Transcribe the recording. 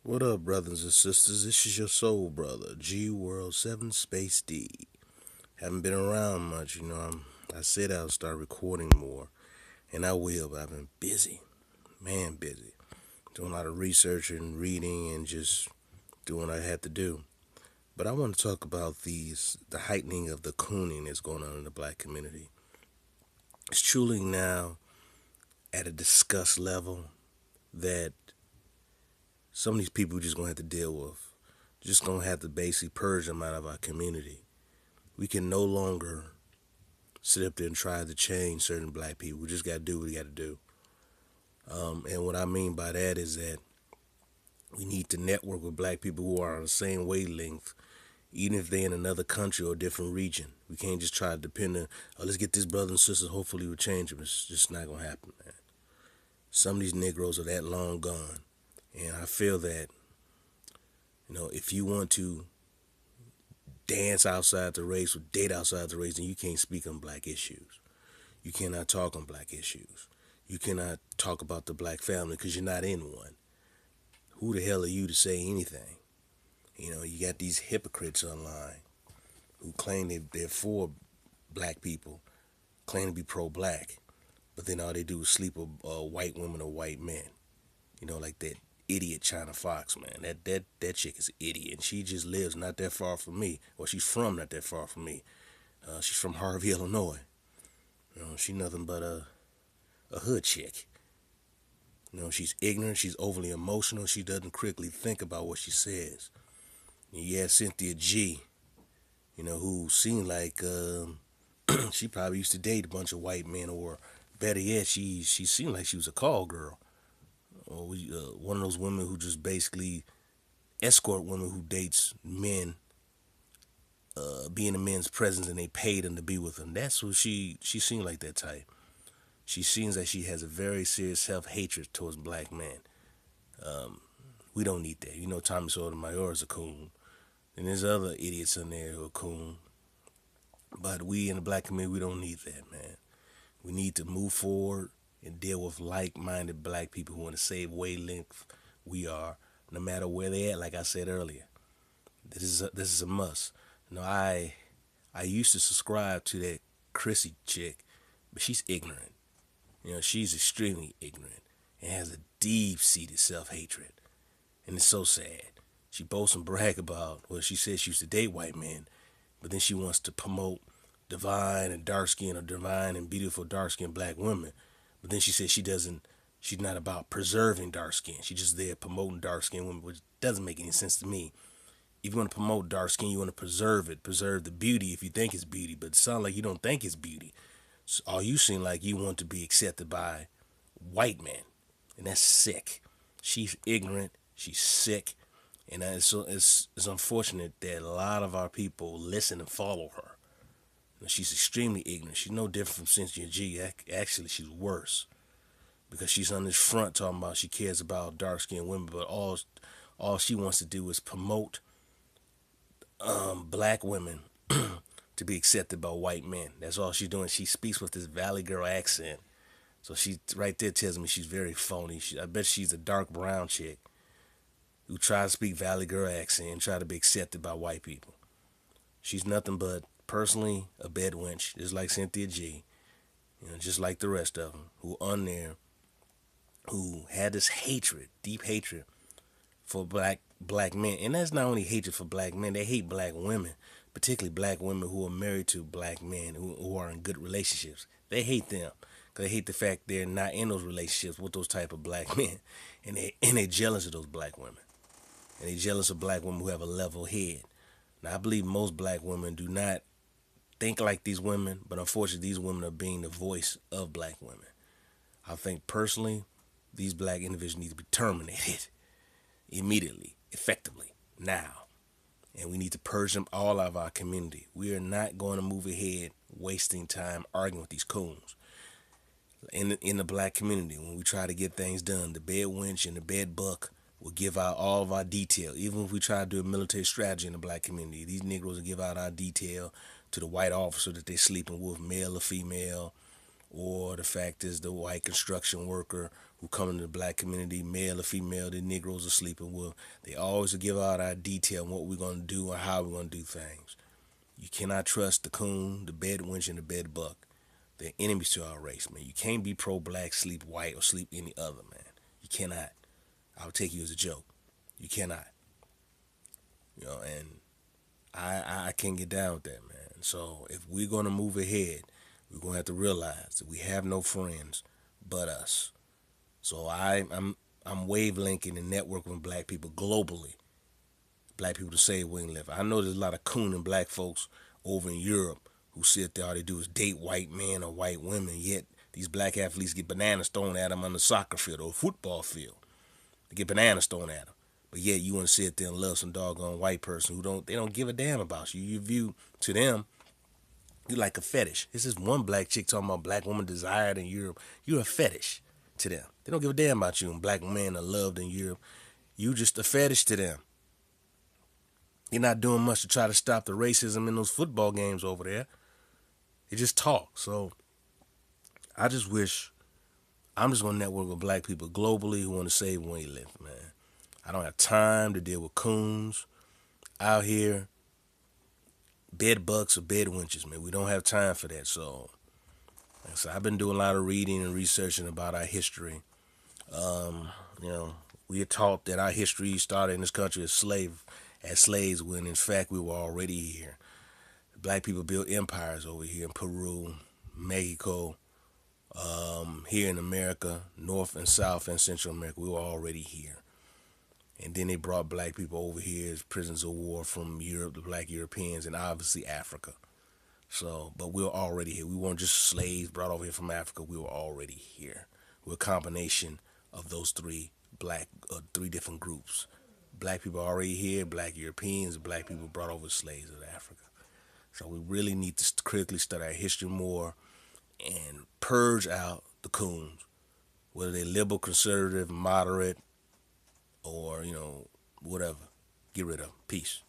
What up, brothers and sisters? This is your soul brother, G World 7 Space D. Haven't been around much, I said I'll start recording more, and I will, but I've been busy. Man, busy. Doing a lot of research and reading and just doing what I had to do. But I want to talk about the heightening of the cooning that's going on in the black community. It's truly now at a disgust level that some of these people we're just going to have to deal with. Just going to have to basically purge them out of our community. We can no longer sit up there and try to change certain black people. We just got to do what we got to do. And what I mean by that is that we need to network with black people who are on the same wavelength, even if they're in another country or a different region. We can't just try to depend on, oh, let's get this brother and sisters, hopefully we'll change them. It's just not going to happen, man. Some of these Negroes are that long gone. And I feel that, if you want to dance outside the race or date outside the race, then you can't speak on black issues. You cannot talk on black issues. You cannot talk about the black family because you're not in one. Who the hell are you to say anything? You got these hypocrites online who claim they're for black people, claim to be pro-black, but then all they do is sleep with white women or white men. Like that idiot China Fox, man. That chick is an idiot, and she just lives not that far from me. Well, she's from not that far from me. She's from Harvey, Illinois. She's nothing but a hood chick. She's ignorant. She's overly emotional. She doesn't critically think about what she says. Yeah, Cynthia G, who seemed like she probably used to date a bunch of white men, or better yet, she seemed like she was a call girl, or one of those women who just basically escort women who dates men, be in the men's presence, and they paid them to be with them. That's what she seemed like, that type. She seems like she has a very serious self-hatred towards black men. We don't need that. Tommy Sotomayor is a coon. And there's other idiots in there who are coon. But we in the black community, we don't need that, man. We need to move forward and deal with like-minded black people who want to save wavelength we are, no matter where they at, like I said earlier. This is a must. I used to subscribe to that Chrissy chick, but she's ignorant. She's extremely ignorant and has a deep-seated self-hatred. And it's so sad. She boasts and brag about, well, she says she used to date white men, but then she wants to promote divine and dark-skinned, or divine and beautiful dark-skinned black women. But then she says she's not about preserving dark skin. She's just there promoting dark-skinned women, which doesn't make any sense to me. If you want to promote dark skin, you want to preserve it, preserve the beauty if you think it's beauty, but it sounds like you don't think it's beauty. So all you seem like you want to be accepted by white men, and that's sick. She's ignorant, she's sick, and it's unfortunate that a lot of our people listen and follow her. She's extremely ignorant. She's no different from Cynthia G. Actually, she's worse, because she's on this front talking about she cares about dark-skinned women, but all she wants to do is promote black women to be accepted by white men. That's all she's doing. She speaks with this Valley Girl accent. So she right there tells me she's very phony. I bet she's a dark brown chick who tries to speak Valley Girl accent and try to be accepted by white people. She's nothing but, personally, a bed wench, just like Cynthia G, just like the rest of them who on there, who had this hatred, deep hatred for black men. And that's not only hatred for black men, they hate black women, particularly black women who are married to black men who are in good relationships. They hate them because they hate the fact they're not in those relationships with those type of black men, and they're jealous of those black women, and they're jealous of black women who have a level head. Now, I believe most black women do not think like these women, but unfortunately these women are being the voice of black women. I think personally these black individuals need to be terminated immediately, effectively, now. And we need to purge them all out of our community. We are not going to move ahead wasting time arguing with these coons. In the black community, when we try to get things done, the bed wench and the bed buck will give out all of our detail. Even if we try to do a military strategy in the black community, these Negroes will give out our detail to the white officer that they're sleeping with, male or female, or the fact is the white construction worker who come into the black community, male or female, the Negroes are sleeping with. They always give out our detail on what we're going to do or how we're going to do things. You cannot trust the coon, the bed wench, and the bed buck. They're enemies to our race, man. You can't be pro-black, sleep white, or sleep any other, man. You cannot. I'll take you as a joke. You cannot. And I can't get down with that, man. So if we're going to move ahead, we're going to have to realize that we have no friends but us. So I'm wavelengthing and networking with black people globally. Black people to save wing lift. I know there's a lot of coon and black folks over in Europe who sit there, all they do is date white men or white women, yet these black athletes get bananas thrown at them on the soccer field or football field. They get bananas thrown at them. But yet you want to sit there and love some doggone white person they don't give a damn about you. You view to them, you like a fetish. This is one black chick talking about black woman desired in Europe. You're a fetish to them. They don't give a damn about you. And black men are loved in Europe. You just a fetish to them. You're not doing much to try to stop the racism in those football games over there. They just talk. So I just wish I'm just going to network with black people globally who want to save when you live, man. I don't have time to deal with coons out here, bed bucks or bed wenches, man. We don't have time for that. So I've been doing a lot of reading and researching about our history. We are taught that our history started in this country as slaves when in fact we were already here. Black people built empires over here in Peru, Mexico, here in America, North and South and Central America. We were already here. And then they brought black people over here as prisoners of war from Europe, the black Europeans, and obviously Africa. So, but we were already here. We weren't just slaves brought over here from Africa. We were already here. We're a combination of those three different groups. Black people already here, black Europeans, black people brought over slaves of Africa. So we really need to critically study our history more and purge out the coons, whether they're liberal, conservative, moderate, or, whatever. Get rid of them. Peace.